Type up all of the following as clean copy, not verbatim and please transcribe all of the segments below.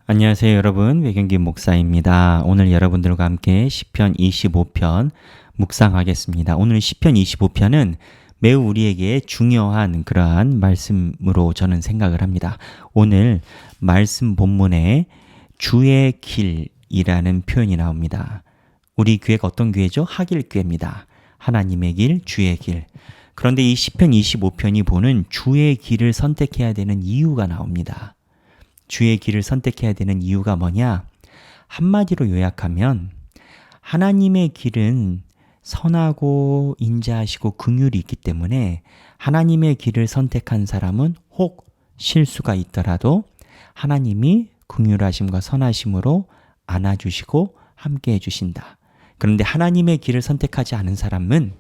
안녕하세요 여러분, 외경기 목사입니다. 오늘 여러분들과 함께 시편 25편 묵상하겠습니다. 오늘 시편 25편은 매우 우리에게 중요한 그러한 말씀으로 저는 생각을 합니다. 오늘 말씀 본문에 주의 길이라는 표현이 나옵니다. 우리 교회가 어떤 교회죠? 하길교회입니다. 하나님의 길, 주의 길. 그런데 이 시편 25편이 보는 주의 길을 선택해야 되는 이유가 나옵니다. 주의 길을 선택해야 되는 이유가 뭐냐? 한마디로 요약하면 하나님의 길은 선하고 인자하시고 긍휼이 있기 때문에 하나님의 길을 선택한 사람은 혹 실수가 있더라도 하나님이 긍휼하심과 선하심으로 안아주시고 함께 해주신다. 그런데 하나님의 길을 선택하지 않은 사람은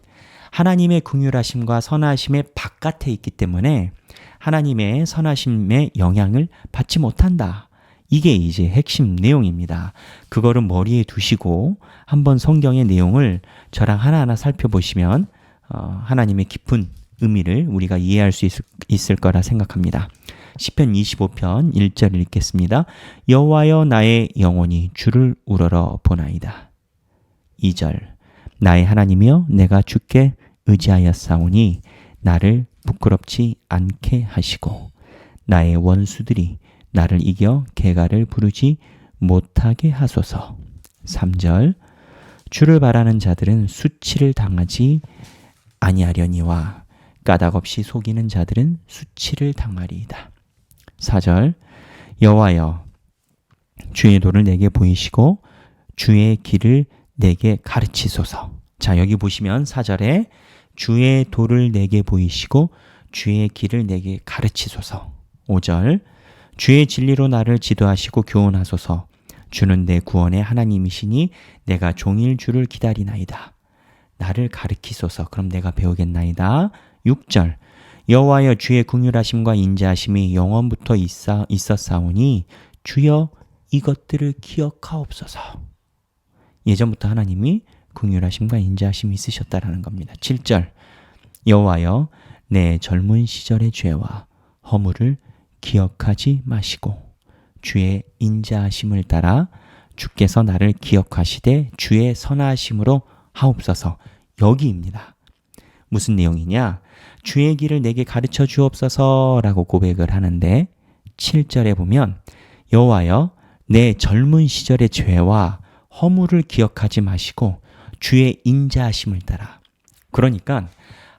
하나님의 긍휼하심과 선하심의 바깥에 있기 때문에 하나님의 선하심의 영향을 받지 못한다. 이게 이제 핵심 내용입니다. 그거를 머리에 두시고 한번 성경의 내용을 저랑 하나하나 살펴보시면 하나님의 깊은 의미를 우리가 이해할 수 있을 거라 생각합니다. 시편 25편 1절을 읽겠습니다. 여호와여 나의 영혼이 주를 우러러 보나이다. 2절 나의 하나님이여 내가 주께 의지하였사오니 나를 부끄럽지 않게 하시고 나의 원수들이 나를 이겨 개가를 부르지 못하게 하소서. 3절 주를 바라는 자들은 수치를 당하지 아니하려니와 까닭없이 속이는 자들은 수치를 당하리이다. 4절 여호와여 주의 도를 내게 보이시고 주의 길을 내게 가르치소서. 자, 여기 보시면 4절에 주의 도를 내게 보이시고 주의 길을 내게 가르치소서. 5절 주의 진리로 나를 지도하시고 교훈하소서. 주는 내 구원의 하나님이시니 내가 종일 주를 기다리나이다. 나를 가르치소서. 그럼 내가 배우겠나이다. 6절 여호와여 주의 긍휼하심과 인자하심이 영원부터 있었사오니 주여 이것들을 기억하옵소서. 예전부터 하나님이 긍휼하심과 인자하심이 있으셨다라는 겁니다. 7절 여호와여 내 젊은 시절의 죄와 허물을 기억하지 마시고 주의 인자하심을 따라 주께서 나를 기억하시되 주의 선하심으로 하옵소서. 여기입니다. 무슨 내용이냐? 주의 길을 내게 가르쳐 주옵소서라고 고백을 하는데 7절에 보면 여호와여 내 젊은 시절의 죄와 허물을 기억하지 마시고 주의 인자하심을 따라. 그러니까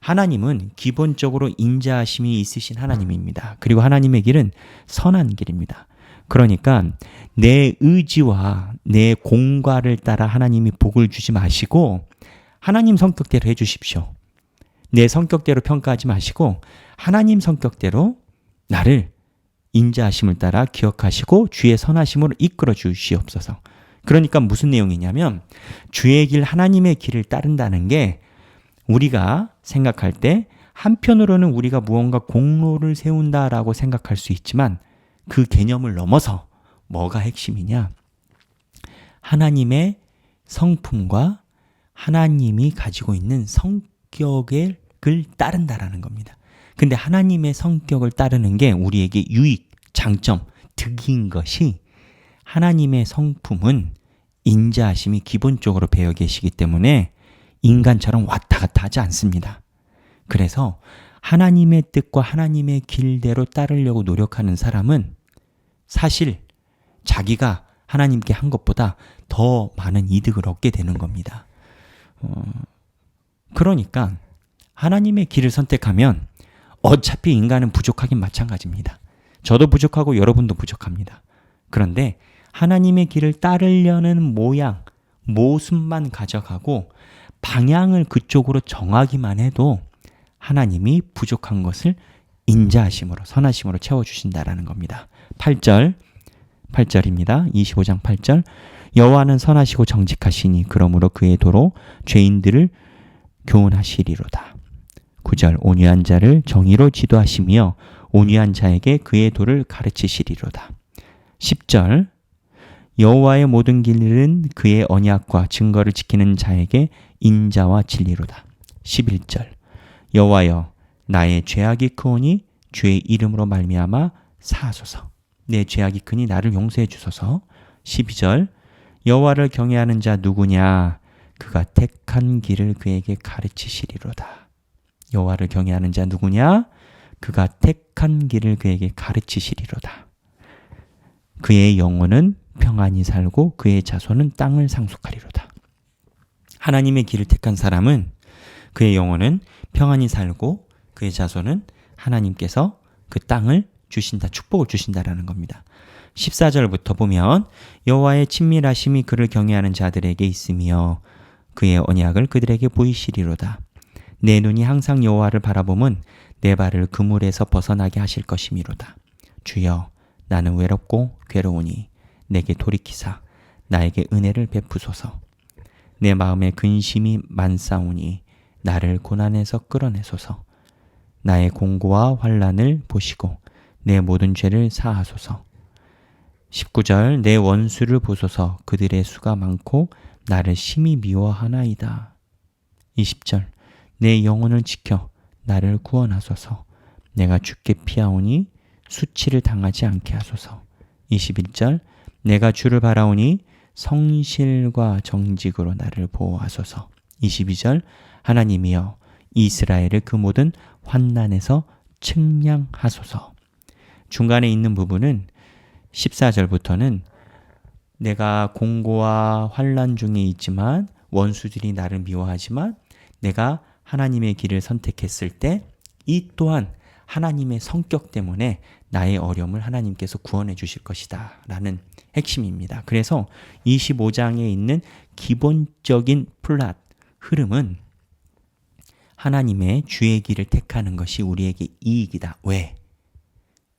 하나님은 기본적으로 인자하심이 있으신 하나님입니다. 그리고 하나님의 길은 선한 길입니다. 그러니까 내 의지와 내 공과를 따라 하나님이 복을 주지 마시고 하나님 성격대로 해주십시오. 내 성격대로 평가하지 마시고 하나님 성격대로 나를 인자하심을 따라 기억하시고 주의 선하심으로 이끌어 주시옵소서. 그러니까 무슨 내용이냐면 주의 길, 하나님의 길을 따른다는 게 우리가 생각할 때 한편으로는 우리가 무언가 공로를 세운다라고 생각할 수 있지만 그 개념을 넘어서 뭐가 핵심이냐? 하나님의 성품과 하나님이 가지고 있는 성격을 따른다라는 겁니다. 근데 하나님의 성격을 따르는 게 우리에게 유익, 장점, 득인 것이 하나님의 성품은 인자하심이 기본적으로 배어 계시기 때문에 인간처럼 왔다 갔다 하지 않습니다. 그래서 하나님의 뜻과 하나님의 길대로 따르려고 노력하는 사람은 사실 자기가 하나님께 한 것보다 더 많은 이득을 얻게 되는 겁니다. 그러니까 하나님의 길을 선택하면 어차피 인간은 부족하긴 마찬가지입니다. 저도 부족하고 여러분도 부족합니다. 그런데 하나님의 길을 따르려는 모습만 가져가고 방향을 그쪽으로 정하기만 해도 하나님이 부족한 것을 인자하심으로 선하심으로 채워주신다라는 겁니다. 8절입니다. 25장 8절 여호와는 선하시고 정직하시니 그러므로 그의 도로 죄인들을 교훈하시리로다. 9절 온유한 자를 정의로 지도하시며 온유한 자에게 그의 도를 가르치시리로다. 10절 여호와의 모든 길은 그의 언약과 증거를 지키는 자에게 인자와 진리로다. 11절 여호와여 나의 죄악이 크오니 주의 이름으로 말미암아 사하소서. 내 죄악이 크니 나를 용서해 주소서. 12절 여호와를 경외하는 자 누구냐? 그가 택한 길을 그에게 가르치시리로다. 여호와를 경외하는 자 누구냐? 그가 택한 길을 그에게 가르치시리로다. 그의 영혼은 평안히 살고 그의 자손은 땅을 상속하리로다. 하나님의 길을 택한 사람은 그의 영혼은 평안히 살고 그의 자손은 하나님께서 그 땅을 주신다, 축복을 주신다라는 겁니다. 14절부터 보면 여호와의 친밀하심이 그를 경외하는 자들에게 있으며 그의 언약을 그들에게 보이시리로다. 내 눈이 항상 여호와를 바라보면 내 발을 그물에서 벗어나게 하실 것이미로다. 주여, 나는 외롭고 괴로우니 내게 돌이키사 나에게 은혜를 베푸소서. 내 마음에 근심이 많사오니 나를 고난에서 끌어내소서. 나의 공고와 환난을 보시고 내 모든 죄를 사하소서. 19절 내 원수를 보소서. 그들의 수가 많고 나를 심히 미워하나이다. 20절 내 영혼을 지켜 나를 구원하소서. 내가 죽게 피하오니 수치를 당하지 않게 하소서. 21절 내가 주를 바라오니 성실과 정직으로 나를 보호하소서. 22절 하나님이여 이스라엘을 그 모든 환난에서 측량하소서. 중간에 있는 부분은 14절부터는 내가 공고와 환난 중에 있지만 원수들이 나를 미워하지만 내가 하나님의 길을 선택했을 때 이 또한 하나님의 성격 때문에 나의 어려움을 하나님께서 구원해 주실 것이다 라는 핵심입니다. 그래서 25장에 있는 기본적인 플랫 흐름은 하나님의 주의 길을 택하는 것이 우리에게 이익이다. 왜?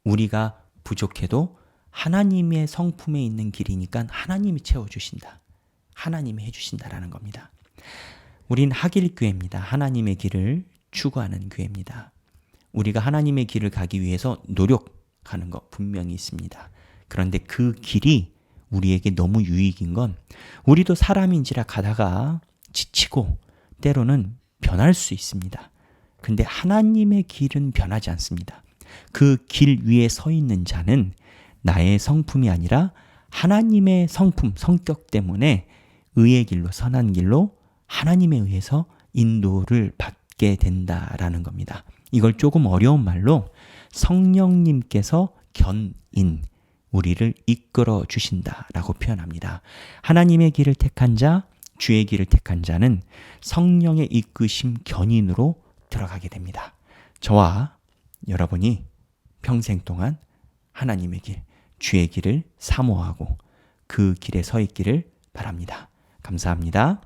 우리가 부족해도 하나님의 성품에 있는 길이니까 하나님이 채워주신다. 하나님이 해주신다라는 겁니다. 우린 하길교회입니다. 하나님의 길을 추구하는 교회입니다. 우리가 하나님의 길을 가기 위해서 노력하는 것 분명히 있습니다. 그런데 그 길이 우리에게 너무 유익인 건 우리도 사람인지라 가다가 지치고 때로는 변할 수 있습니다. 근데 하나님의 길은 변하지 않습니다. 그 길 위에 서 있는 자는 나의 성품이 아니라 하나님의 성품, 성격 때문에 의의 길로, 선한 길로 하나님에 의해서 인도를 받게 된다라는 겁니다. 이걸 조금 어려운 말로 성령님께서 견인, 우리를 이끌어 주신다라고 표현합니다. 하나님의 길을 택한 자, 주의 길을 택한 자는 성령의 이끄심 견인으로 들어가게 됩니다. 저와 여러분이 평생 동안 하나님의 길, 주의 길을 사모하고 그 길에 서 있기를 바랍니다. 감사합니다.